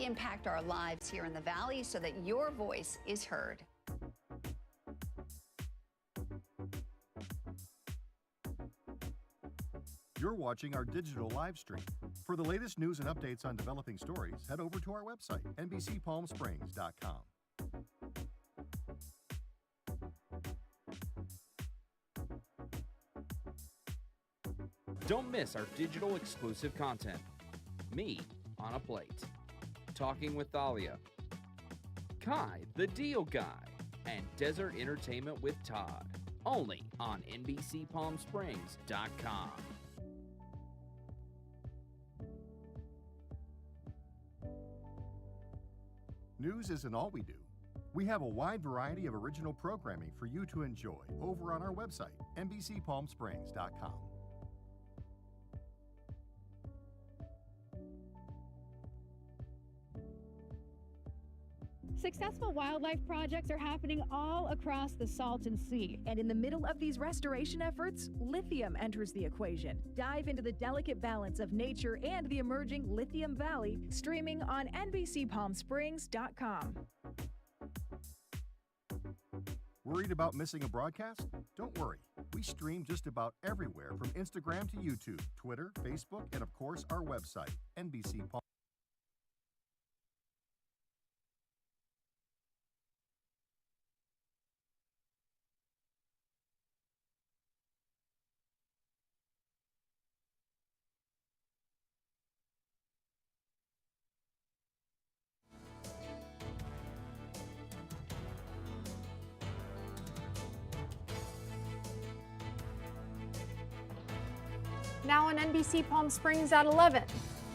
impact our lives here in the Valley so that your voice is heard. You're watching our digital live stream. For the latest news and updates on developing stories, head over to our website, NBCPalmSprings.com. Don't miss our digital exclusive content. Me on a Plate, Talking with Thalia, Kai the Deal Guy, and Desert Entertainment with Todd. Only on NBCPalmSprings.com. News isn't all we do. We have a wide variety of original programming for you to enjoy over on our website, NBCPalmSprings.com. Successful wildlife projects are happening all across the Salton Sea. And in the middle of these restoration efforts, lithium enters the equation. Dive into the delicate balance of nature and the emerging Lithium Valley, streaming on NBCPalmSprings.com. Worried about missing a broadcast? Don't worry. We stream just about everywhere from Instagram to YouTube, Twitter, Facebook, and of course our website, NBC Palm. Now on NBC Palm Springs at 11.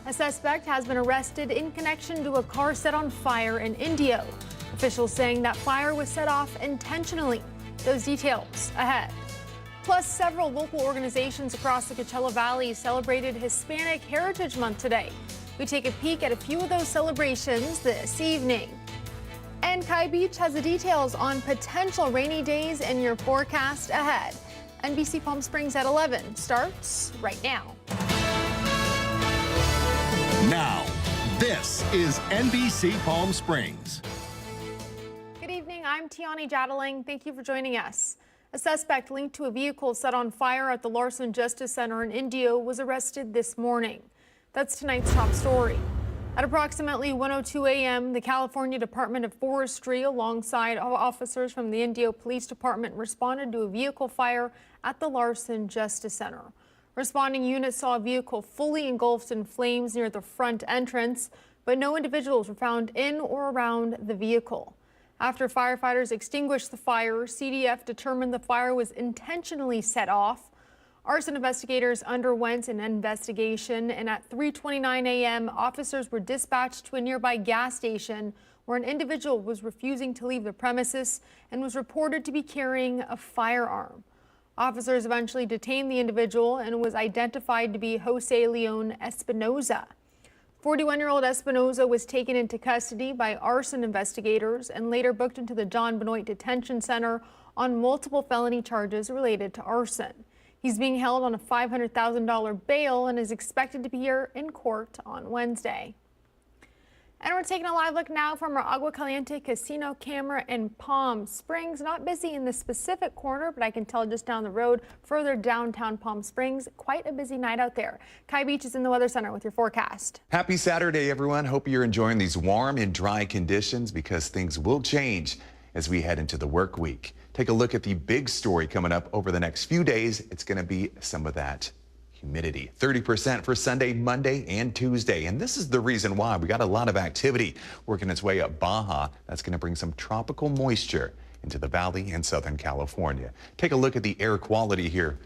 A suspect has been arrested in connection to a car set on fire in Indio. Officials saying that fire was set off intentionally. Those details ahead. Plus, several local organizations across the Coachella Valley celebrated Hispanic Heritage Month today. We take a peek at a few of those celebrations this evening. And Kai Beach has the details on potential rainy days in your forecast ahead. NBC Palm Springs at 11 starts right now. Now, this is NBC Palm Springs. Good evening, I'm Tiani Jadaling. Thank you for joining us. A suspect linked to a vehicle set on fire at the Larson Justice Center in Indio was arrested this morning. That's tonight's top story. At approximately 1:02 a.m., the California Department of Forestry, alongside officers from the Indio Police Department, responded to a vehicle fire at the Larson Justice Center. Responding units saw a vehicle fully engulfed in flames near the front entrance, but no individuals were found in or around the vehicle. After firefighters extinguished the fire, CDF determined the fire was intentionally set off. Arson investigators underwent an investigation, and at 3:29 a.m., officers were dispatched to a nearby gas station where an individual was refusing to leave the premises and was reported to be carrying a firearm. Officers eventually detained the individual and was identified to be Jose Leon Espinoza. 41-year-old Espinoza was taken into custody by arson investigators and later booked into the John Benoit Detention Center on multiple felony charges related to arson. He's being held on a $500,000 bail and is expected to be here in court on Wednesday. And we're taking a live look now from our Agua Caliente casino camera in Palm Springs. Not busy in the specific corner, but I can tell just down the road, further downtown Palm Springs, quite a busy night out there. Kai Beach is in the Weather Center with your forecast. Happy Saturday, everyone. Hope you're enjoying these warm and dry conditions because things will change as we head into the work week. Take a look at the big story coming up over the next few days. It's going to be some of that humidity. 30% for Sunday, Monday, and Tuesday. And this is the reason why we got a lot of activity working its way up Baja. That's going to bring some tropical moisture into the valley and Southern California. Take a look at the air quality here.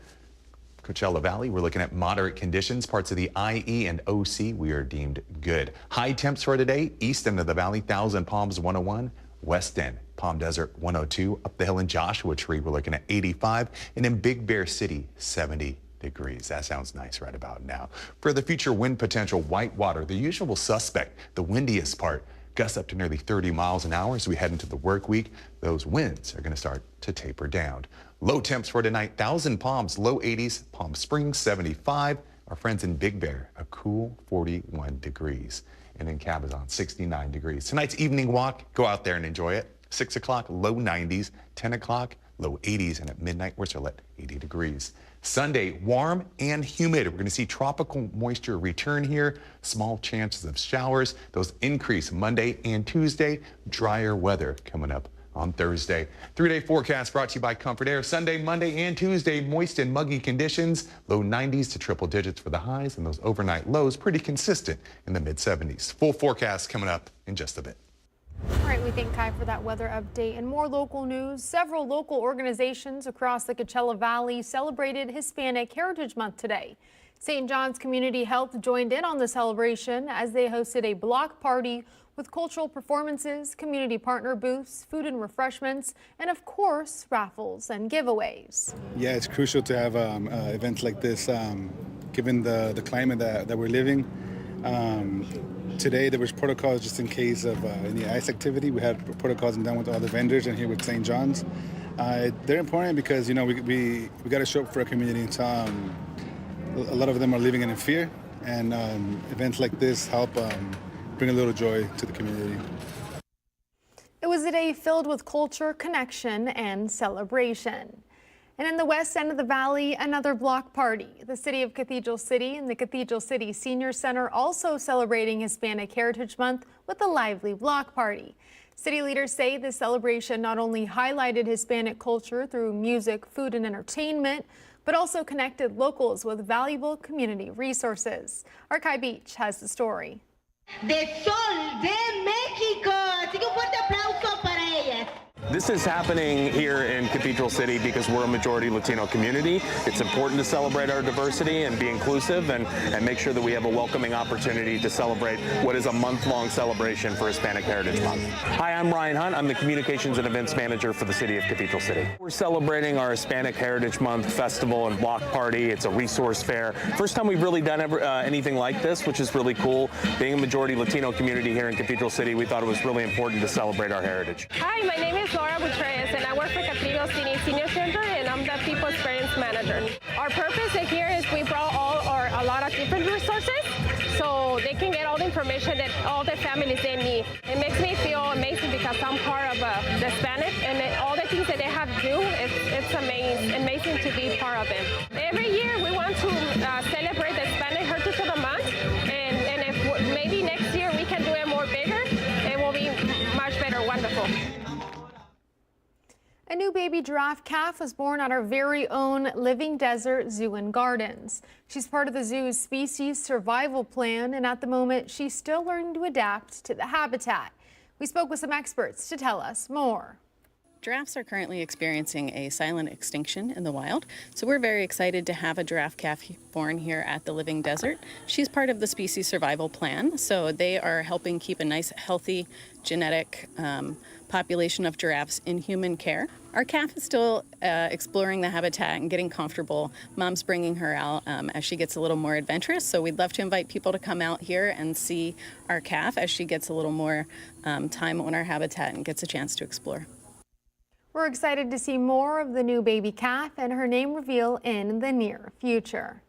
Coachella Valley, we're looking at moderate conditions. Parts of the IE and OC, we are deemed good. High temps for today, east end of the valley, Thousand Palms 101. West End, Palm Desert 102. Up the hill in Joshua Tree, we're looking at 85. And in Big Bear City, 70 degrees. That sounds nice right about now. For the future wind potential, Whitewater, the usual suspect, the windiest part, gusts up to nearly 30 miles an hour as we head into the work week. Those winds are going to start to taper down. Low temps for tonight, Thousand Palms, low 80s, Palm Springs 75. Our friends in Big Bear, a cool 41 degrees. and in Cabazon, 69 degrees. Tonight's evening walk, go out there and enjoy it. 6 o'clock, low 90s, 10 o'clock, low 80s, and at midnight, we're still at 80 degrees. Sunday, warm and humid. We're going to see tropical moisture return here. Small chances of showers. Those increase Monday and Tuesday. Drier weather coming up on Thursday. 3-day forecast brought to you by Comfort Air. Sunday, Monday, and Tuesday, moist and muggy conditions. Low 90s to triple digits for the highs, and those overnight lows pretty consistent in the mid-70s. Full forecast coming up in just a bit. All right, we thank Kai for that weather update. And more local news. Several local organizations across the Coachella Valley celebrated Hispanic Heritage Month today. St. John's Community Health joined in on the celebration as they hosted a block party with cultural performances, community partner booths, food and refreshments, and of course, raffles and giveaways. Yeah, it's crucial to have events like this, given the climate that we're living. Today there was protocols just in case of any ice activity. We had protocols done with all the vendors and here with St. John's. They're important because, you know, we got to show up for our community and tell a lot of them are living in fear, and events like this help bring a little joy to the community. It was a day filled with culture, connection, and celebration. And in the west end of the valley, another block party. The city of Cathedral City and the Cathedral City Senior Center also celebrating Hispanic Heritage Month with a lively block party. City leaders say this celebration not only highlighted Hispanic culture through music, food, and entertainment, but also connected locals with valuable community resources. Arkai Beach has the story. De Sol de México. Así que un fuerte aplauso para ellas. This is happening here in Cathedral City because we're a majority Latino community. It's important to celebrate our diversity and be inclusive and make sure that we have a welcoming opportunity to celebrate what is a month-long celebration for Hispanic Heritage Month. Hi, I'm Ryan Hunt. I'm the Communications and Events Manager for the City of Cathedral City. We're celebrating our Hispanic Heritage Month festival and block party. It's a resource fair. First time we've really done anything like this, which is really cool. Being a majority Latino community here in Cathedral City, we thought it was really important to celebrate our heritage. Hi, my name is Laura Butreyes, and I work for Cathedral City Senior Center, and I'm the People Experience Manager. Our purpose here is we brought a lot of different resources so they can get all the information that all the families they need. It makes me feel amazing because I'm part of the Hispanic, and all the things that they have to do, it's amazing to be part of it. Every year we want to celebrate the Hispanic Heritage of the Month, and if maybe next year we can do it more bigger, it will be much better, wonderful. A new baby giraffe calf was born at our very own Living Desert Zoo and Gardens. She's part of the zoo's species survival plan, and at the moment, she's still learning to adapt to the habitat. We spoke with some experts to tell us more. Giraffes are currently experiencing a silent extinction in the wild, so we're very excited to have a giraffe calf born here at the Living Desert. She's part of the species survival plan, so they are helping keep a nice, healthy, genetic population of giraffes in human care. Our calf is still exploring the habitat and getting comfortable. Mom's bringing her out as she gets a little more adventurous, so we'd love to invite people to come out here and see our calf as she gets a little more time on our habitat and gets a chance to explore. We're excited to see more of the new baby calf and her name reveal in the near future.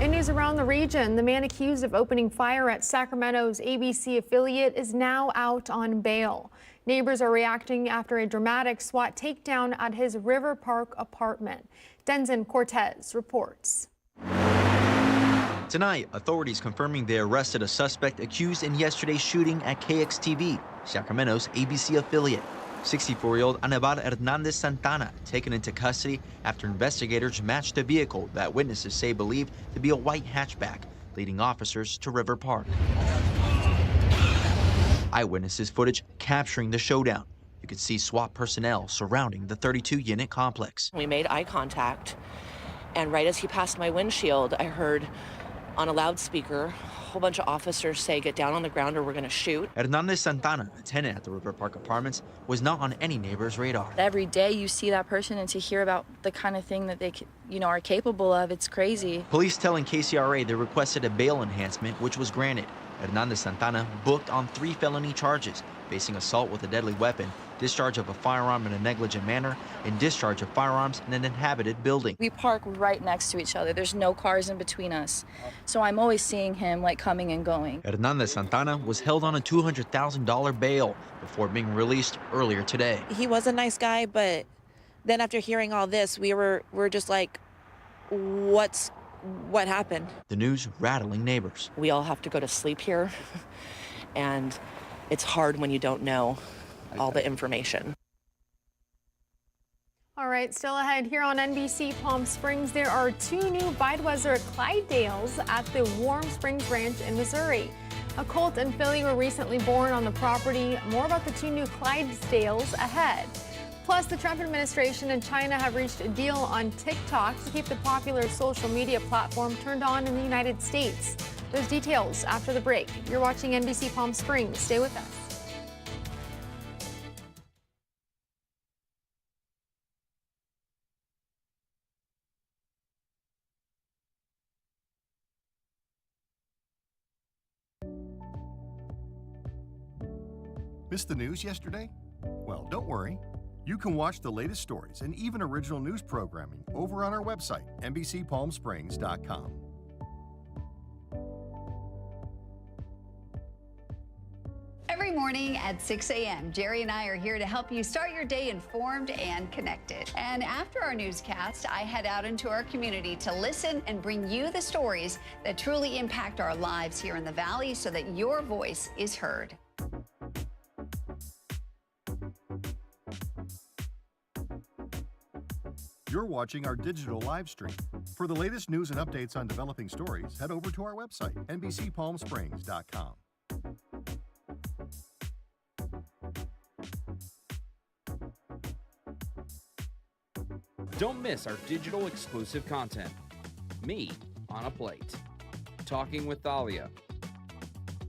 In news around the region, the man accused of opening fire at Sacramento's ABC affiliate is now out on bail. Neighbors are reacting after a dramatic SWAT takedown at his River Park apartment. Denzen Cortez reports. Tonight, authorities confirming they arrested a suspect accused in yesterday's shooting at KXTV, Sacramento's ABC affiliate. 64-year-old Aníbal Hernández Santana taken into custody after investigators matched a vehicle that witnesses say believed to be a white hatchback, leading officers to River Park. Eyewitnesses footage capturing the showdown. You could see SWAT personnel surrounding the 32-unit complex. We made eye contact, and right as he passed my windshield, I heard on a loudspeaker a whole bunch of officers say, "Get down on the ground or we're going to shoot." Hernández Santana, a tenant at the River Park Apartments, was not on any neighbor's radar. Every day you see that person, and to hear about the kind of thing that they, are capable of, it's crazy. Police telling KCRA they requested a bail enhancement, which was granted. Hernandez Santana booked on 3 felony charges, facing assault with a deadly weapon, discharge of a firearm in a negligent manner, and discharge of firearms in an inhabited building. We park right next to each other. There's no cars in between us. So I'm always seeing him like coming and going. Hernandez Santana was held on a $200,000 bail before being released earlier today. He was a nice guy, but then after hearing all this, we're just like, what happened? The news rattling neighbors. We all have to go to sleep here, and it's hard when you don't know all the information. All right, still ahead here on NBC Palm Springs, there are 2 new Budweiser Clydesdales at the Warm Springs Ranch in Missouri. A colt and filly were recently born on the property. More about the 2 new Clydesdales ahead. Plus, the Trump administration and China have reached a deal on TikTok to keep the popular social media platform turned on in the United States. Those details after the break. You're watching NBC Palm Springs. Stay with us. Missed the news yesterday? Well, don't worry. You can watch the latest stories and even original news programming over on our website, NBCPalmSprings.com. Every morning at 6 a.m., Jerry and I are here to help you start your day informed and connected. And after our newscast, I head out into our community to listen and bring you the stories that truly impact our lives here in the Valley so that your voice is heard. You're watching our digital live stream. For the latest news and updates on developing stories, head over to our website, NBCPalmSprings.com. Don't miss our digital exclusive content. Me on a Plate, Talking with Thalia,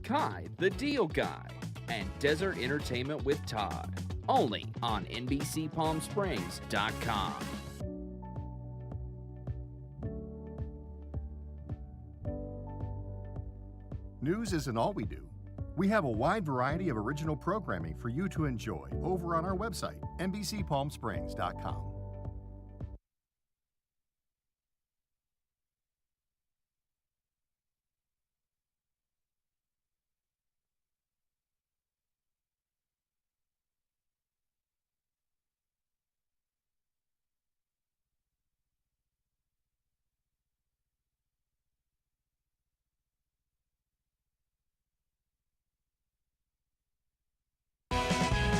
Kai the Deal Guy, and Desert Entertainment with Todd. Only on NBCPalmSprings.com. News isn't all we do. We have a wide variety of original programming for you to enjoy over on our website, NBCPalmSprings.com.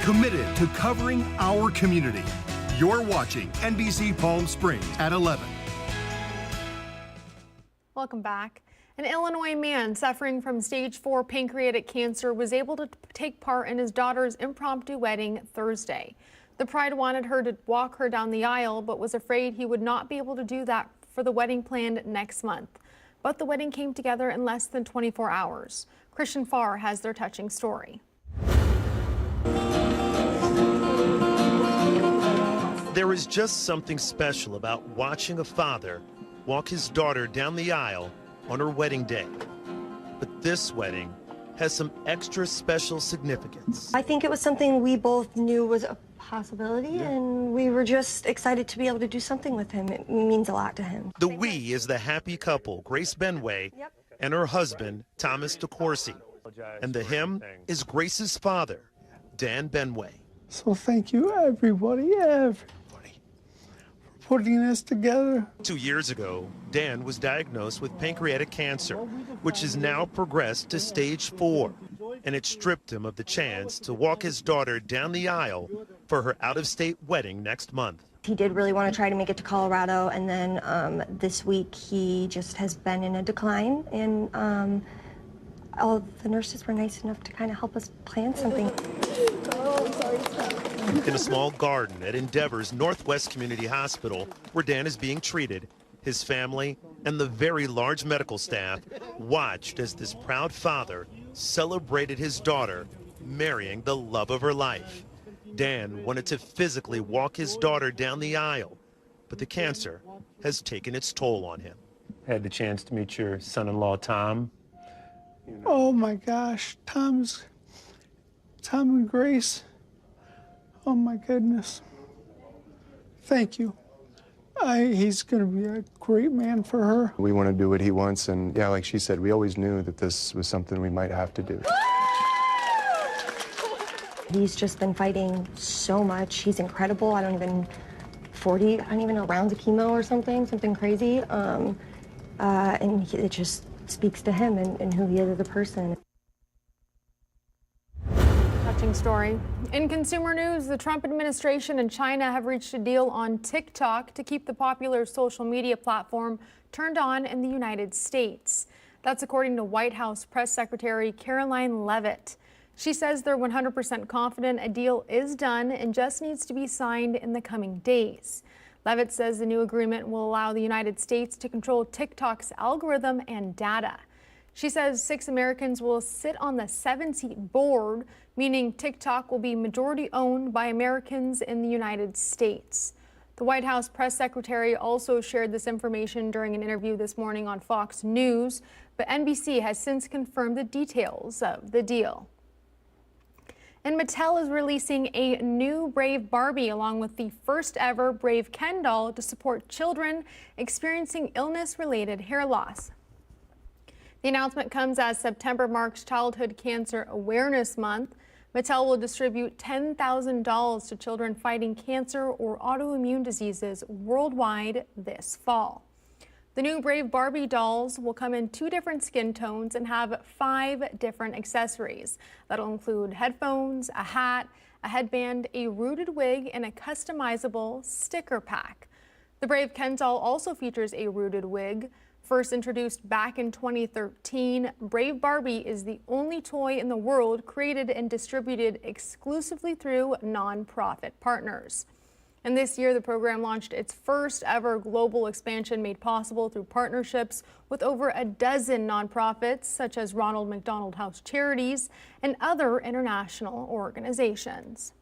Committed to covering our community. You're watching NBC Palm Springs at 11. Welcome back. An Illinois man suffering from stage 4 pancreatic cancer was able to take part in his daughter's impromptu wedding Thursday. The bride wanted her to walk her down the aisle, but was afraid he would not be able to do that for the wedding planned next month. But the wedding came together in less than 24 hours. Christian Farr has their touching story. There is just something special about watching a father walk his daughter down the aisle on her wedding day. But this wedding has some extra special significance. I think it was something we both knew was a possibility, and we were just excited to be able to do something with him. It means a lot to him. The we is the happy couple, Grace Benway and her husband, Thomas DeCourcy. And the him is Grace's father, Dan Benway. So thank you, everybody, for putting this together. 2 years ago, Dan was diagnosed with pancreatic cancer, which has now progressed to stage 4, and it stripped him of the chance to walk his daughter down the aisle for her out-of-state wedding next month. He did really want to try to make it to Colorado, and then this week he just has been in a decline, and all the nurses were nice enough to kind of help us plan something. In a small garden at Endeavor's Northwest Community Hospital, where Dan is being treated, his family and the very large medical staff watched as this proud father celebrated his daughter marrying the love of her life. Dan wanted to physically walk his daughter down the aisle, but the cancer has taken its toll on him. I had the chance to meet your son-in-law, Tom, Oh my gosh, Tom and Grace. Oh my goodness. Thank you. He's going to be a great man for her. We want to do what he wants, and yeah, like she said, we always knew that this was something we might have to do. He's just been fighting so much. He's incredible. I don't even know, rounds of chemo or something crazy. It just speaks to him and who he is as a person. Touching story. In consumer news, the Trump administration and China have reached a deal on TikTok to keep the popular social media platform turned on in the United States. That's according to White House Press Secretary Caroline Leavitt. She says they're 100% confident a deal is done and just needs to be signed in the coming days. Leavitt says the new agreement will allow the United States to control TikTok's algorithm and data. She says 6 Americans will sit on the 7-seat board, meaning TikTok will be majority owned by Americans in the United States. The White House press secretary also shared this information during an interview this morning on Fox News, but NBC has since confirmed the details of the deal. And Mattel is releasing a new Brave Barbie along with the first ever Brave Ken doll to support children experiencing illness-related hair loss. The announcement comes as September marks Childhood Cancer Awareness Month. Mattel will distribute 10,000 dolls to children fighting cancer or autoimmune diseases worldwide this fall. The new Brave Barbie dolls will come in 2 different skin tones and have 5 different accessories. That'll include headphones, a hat, a headband, a rooted wig, and a customizable sticker pack. The Brave Ken doll also features a rooted wig. First introduced back in 2013, Brave Barbie is the only toy in the world created and distributed exclusively through nonprofit partners. And this year, the program launched its first ever global expansion made possible through partnerships with over a dozen nonprofits, such as Ronald McDonald House Charities and other international organizations.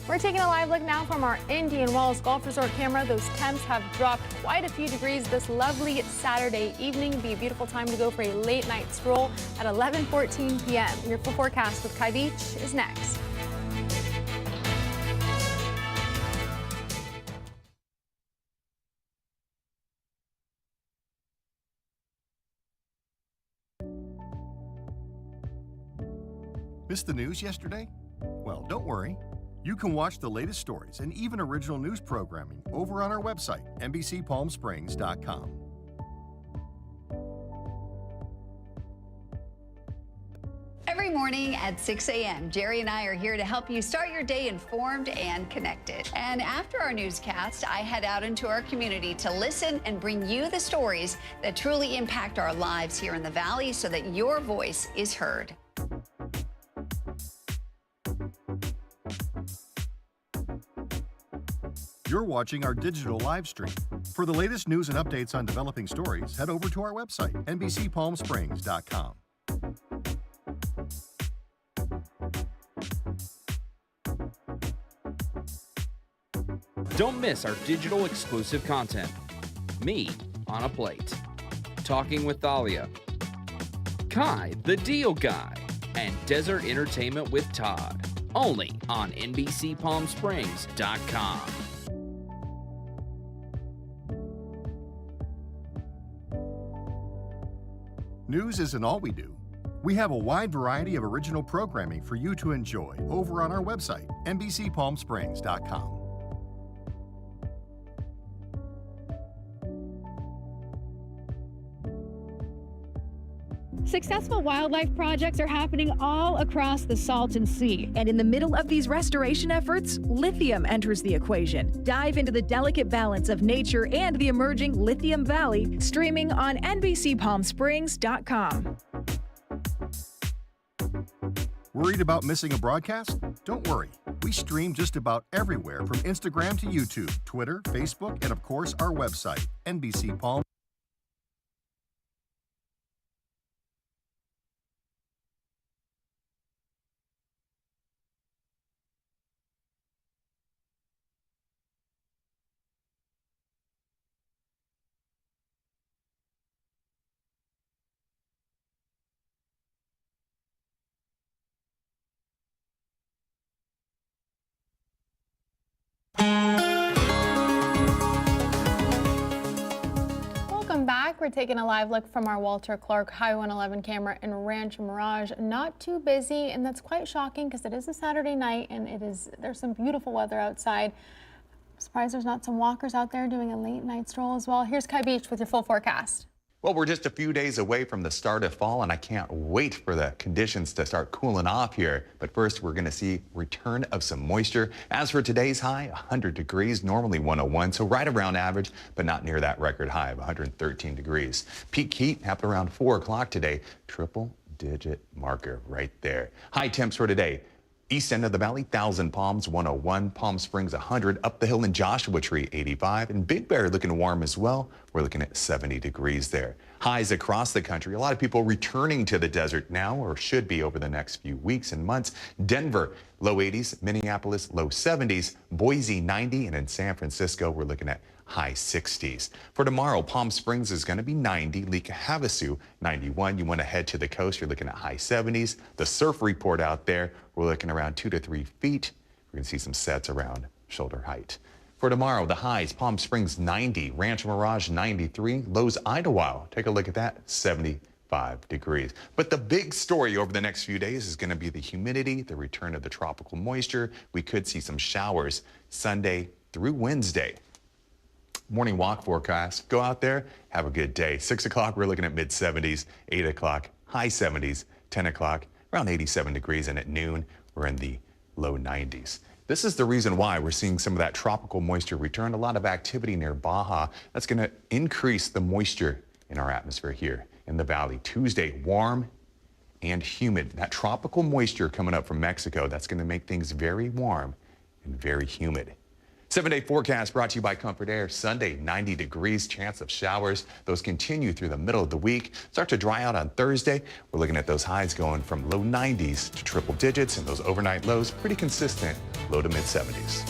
We're taking a live look now from our Indian Wells Golf Resort camera. Those temps have dropped quite a few degrees this lovely Saturday evening. It'll be a beautiful time to go for a late night stroll at 11:14 p.m. Your full forecast with Kai Beach is next. Missed the news yesterday? Well, don't worry. You can watch the latest stories and even original news programming over on our website, NBCPalmSprings.com. Every morning at 6 a.m., Jerry and I are here to help you start your day informed and connected. And after our newscast, I head out into our community to listen and bring you the stories that truly impact our lives here in the Valley so that your voice is heard. You're watching our digital live stream. For the latest news and updates on developing stories, head over to our website, NBCPalmSprings.com. Don't miss our digital exclusive content. Me on a Plate, Talking with Thalia, Kai the Deal Guy, and Desert Entertainment with Todd. Only on NBCPalmSprings.com. News isn't all we do. We have a wide variety of original programming for you to enjoy over on our website, NBCPalmSprings.com. Successful wildlife projects are happening all across the Salton Sea. And in the middle of these restoration efforts, lithium enters the equation. Dive into the delicate balance of nature and the emerging Lithium Valley, streaming on NBCPalmSprings.com. Worried about missing a broadcast? Don't worry. We stream just about everywhere from Instagram to YouTube, Twitter, Facebook, and of course our website, NBC Palm. we're taking a live look from our Walter Clark Highway 111 camera in Rancho Mirage. Not too busy, and that's quite shocking because it is a Saturday night and there's some beautiful weather outside. I'm surprised there's not some walkers out there doing a late night stroll as well. Here's Kai Beach with your full forecast. Well, we're just a few days away from the start of fall, and I can't wait for the conditions to start cooling off here. But first, we're going to see return of some moisture. As for today's high, 100 degrees, normally 101, so right around average, but not near that record high of 113 degrees. Peak heat happened around 4 o'clock today. Triple-digit marker right there. High temps for today. East end of the valley, Thousand Palms, 101. Palm Springs, 100. Up the hill in Joshua Tree, 85. And Big Bear looking warm as well. We're looking at 70 degrees there. Highs across the country. A lot of people returning to the desert now, or should be over the next few weeks and months. Denver, low 80s. Minneapolis, low 70s. Boise, 90. And in San Francisco, we're looking at high 60s. For tomorrow, Palm Springs is going to be 90, Lake Havasu 91. You want to head to the coast, you're looking at high 70s. The surf report out there, we're looking around 2 to 3 feet. We're going to see some sets around shoulder height. For tomorrow, the highs, Palm Springs 90, Rancho Mirage 93, lows Idlewild. Take a look at that, 75 degrees. But the big story over the next few days is going to be the humidity, the return of the tropical moisture. We could see some showers Sunday through Wednesday. Morning walk forecast. Go out there, have a good day. 6 o'clock, we're looking at mid-70s. 8 o'clock, high 70s. 10 o'clock, around 87 degrees. And at noon, we're in the low 90s. This is the reason why we're seeing some of that tropical moisture return. A lot of activity near Baja. That's going to increase the moisture in our atmosphere here in the valley. Tuesday, warm and humid. That tropical moisture coming up from Mexico, that's going to make things very warm and very humid. 7-day forecast brought to you by Comfort Air. Sunday, 90 degrees, chance of showers. Those continue through the middle of the week. Start to dry out on Thursday. We're looking at those highs going from low 90s to triple digits, and those overnight lows pretty consistent, low to mid 70s.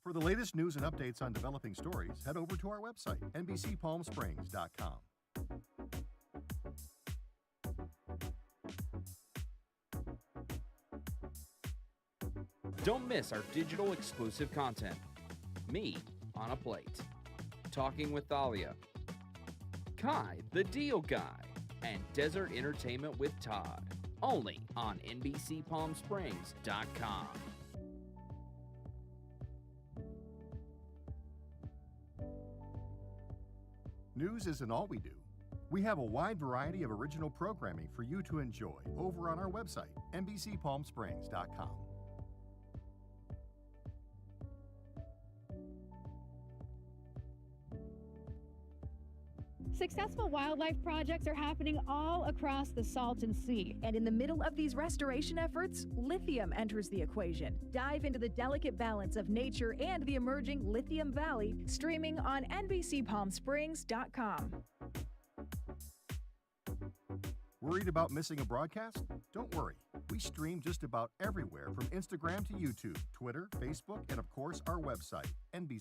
For the latest news and updates on developing stories, head over to our website, NBCPalmSprings.com. Don't miss our digital exclusive content. Me on a Plate, Talking with Thalia, Kai the Deal Guy, and Desert Entertainment with Todd. Only on NBCPalmSprings.com. News isn't all we do. We have a wide variety of original programming for you to enjoy over on our website, NBCPalmSprings.com. Successful wildlife projects are happening all across the Salton Sea. And in the middle of these restoration efforts, lithium enters the equation. Dive into the delicate balance of nature and the emerging Lithium Valley, streaming on NBCPalmSprings.com. Worried about missing a broadcast? Don't worry. We stream just about everywhere from Instagram to YouTube, Twitter, Facebook, and of course our website, NBC.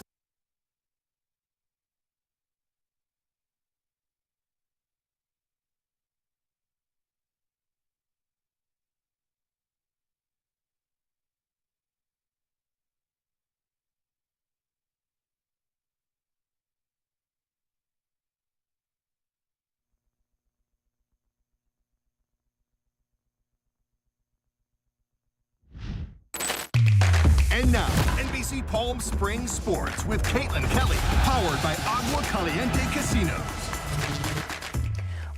And now, NBC Palm Springs Sports with Caitlin Kelly, powered by Agua Caliente Casinos.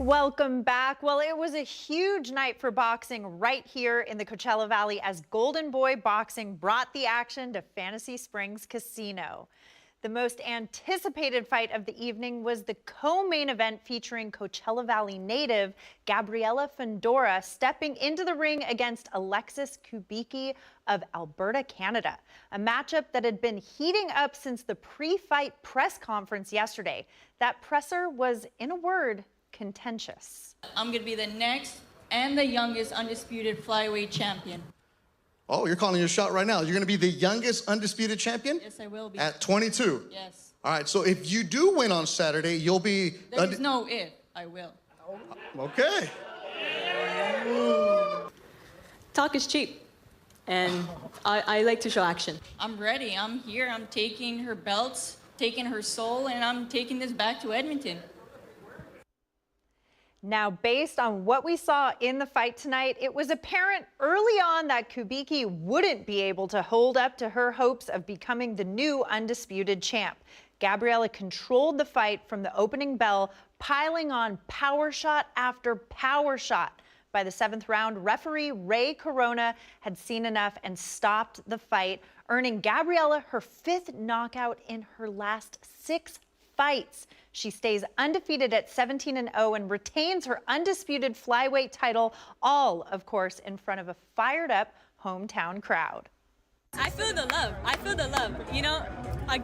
Welcome back. Well, it was a huge night for boxing right here in the Coachella Valley as Golden Boy Boxing brought the action to Fantasy Springs Casino. The most anticipated fight of the evening was the co-main event featuring Coachella Valley native Gabriela Fandora stepping into the ring against Alexis Kubicki of Alberta, Canada. A matchup that had been heating up since the pre-fight press conference yesterday. That presser was, in a word, contentious. I'm going to be the next and the youngest undisputed flyweight champion. Oh, you're calling your shot right now. You're going to be the youngest undisputed champion? Yes, I will be. At 22? Yes. All right, so if you do win on Saturday, you'll be... There is no if. I will. Okay. Talk is cheap, and I like to show action. I'm ready. I'm here. I'm taking her belts, taking her soul, and I'm taking this back to Edmonton. Now, based on what we saw in the fight tonight, it was apparent early on that Kubicki wouldn't be able to hold up to her hopes of becoming the new undisputed champ. Gabriela controlled the fight from the opening bell, piling on power shot after power shot. By the 7th round, referee Ray Corona had seen enough and stopped the fight, earning Gabriela her 5th knockout in her last 6 fights. She stays undefeated at 17-0 and retains her undisputed flyweight title, all, of course, in front of a fired-up hometown crowd. I feel the love. I feel the love. You know, I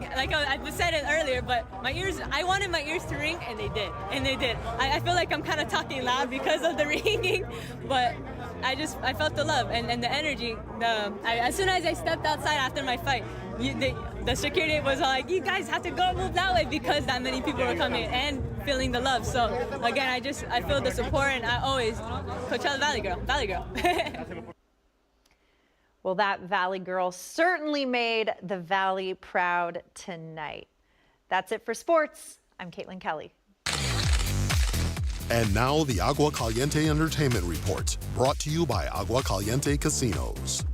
said it earlier, but my ears, I wanted my ears to ring, and they did. And they did. I feel like I'm kind of talking loud because of the ringing, but I felt the love and the energy. As soon as I stepped outside after my fight, the security was like, you guys have to go move that way because that many people were coming and feeling the love. So again, I feel the support, and I always, Coachella Valley girl, Valley girl. Well, that Valley girl certainly made the Valley proud tonight. That's it for sports. I'm Caitlin Kelly. And now the Agua Caliente Entertainment Report, brought to you by Agua Caliente Casinos.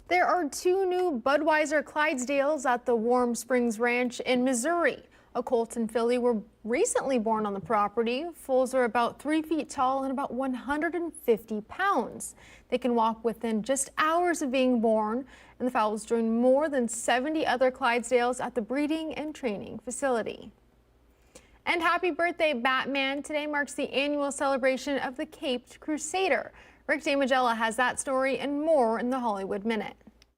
There are 2 new Budweiser Clydesdales at the Warm Springs Ranch in Missouri. A colt and filly were recently born on the property. Foals are about 3 feet tall and about 150 pounds. They can walk within just hours of being born, and the fowls join more than 70 other Clydesdales at the breeding and training facility. And happy birthday, Batman. Today marks the annual celebration of the Caped Crusader. Rick DeMagella has that story and more in the Hollywood Minute.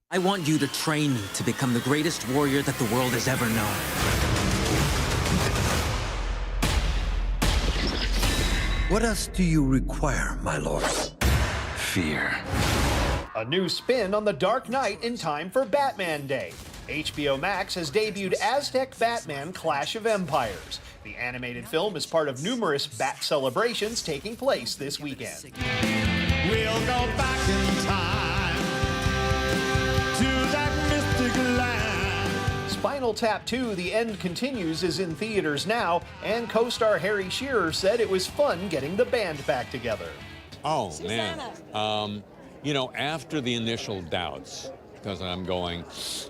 I want you to train me to become the greatest warrior that the world has ever known. What else do you require, my lord? Fear. A new spin on The Dark Knight in time for Batman Day. HBO Max has debuted Aztec Batman Clash of Empires. The animated film is part of numerous Bat celebrations taking place this weekend. We'll go back in time to that mystic land. Spinal Tap 2: The End Continues is in theaters now, and co-star Harry Shearer said it was fun getting the band back together. Oh, man. You know, after the initial doubts, because I'm going,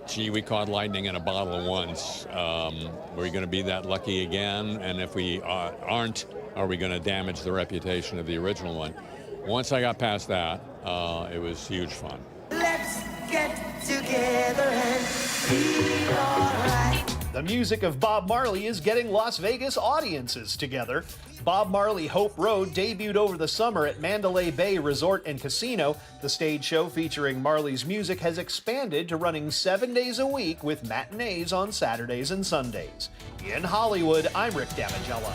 gee, we caught lightning in a bottle once. We're going to be that lucky again? And if we aren't, are we going to damage the reputation of the original one? Once I got past that, it was huge fun. Let's get together and feel alright. The music of Bob Marley is getting Las Vegas audiences together. Bob Marley Hope Road debuted over the summer at Mandalay Bay Resort and Casino. The stage show featuring Marley's music has expanded to running 7 days a week with matinees on Saturdays and Sundays. In Hollywood, I'm Rick Damagella.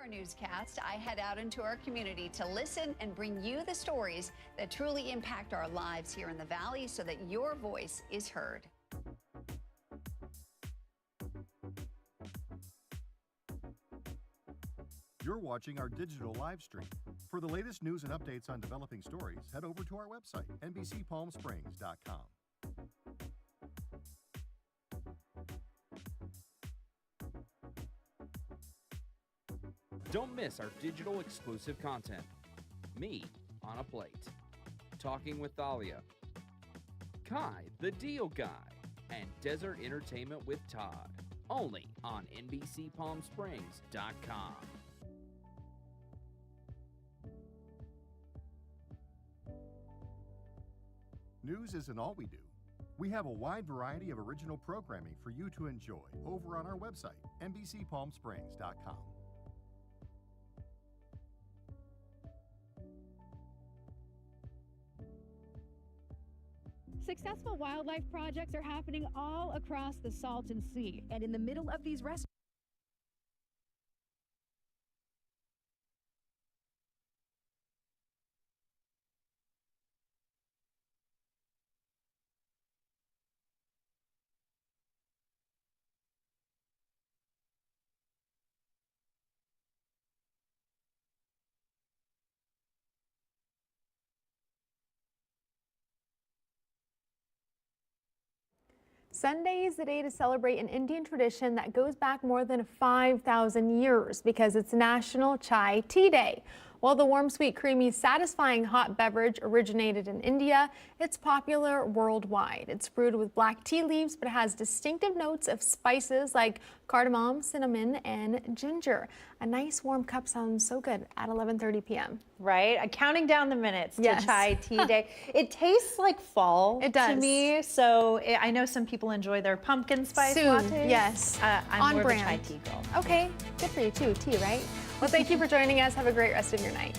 Our newscast, I head out into our community to listen and bring you the stories that truly impact our lives here in the Valley so that your voice is heard. You're watching our digital live stream. For the latest news and updates on developing stories, head over to our website, NBCPalmSprings.com. Don't miss our digital exclusive content. Me on a Plate, Talking with Thalia, Kai the Deal Guy, and Desert Entertainment with Todd. Only on NBCPalmSprings.com. News isn't all we do. We have a wide variety of original programming for you to enjoy over on our website, NBCPalmSprings.com. Successful wildlife projects are happening all across the Salton Sea. And in the middle of these restaurants, Sunday is the day to celebrate an Indian tradition that goes back more than 5,000 years because it's National Chai Tea Day. While the warm, sweet, creamy, satisfying hot beverage originated in India, it's popular worldwide. It's brewed with black tea leaves, but it has distinctive notes of spices like cardamom, cinnamon, and ginger. A nice warm cup sounds so good at 11:30 p.m. Right? Counting down the minutes Yes. to Chai Tea Day. It tastes like fall It does. to me, so I know some people enjoy their pumpkin spice Soon, lattes. yes. I'm On more of a brand. chai tea girl. Okay, good for you too, tea, right? Well, thank you for joining us. Have a great rest of your night.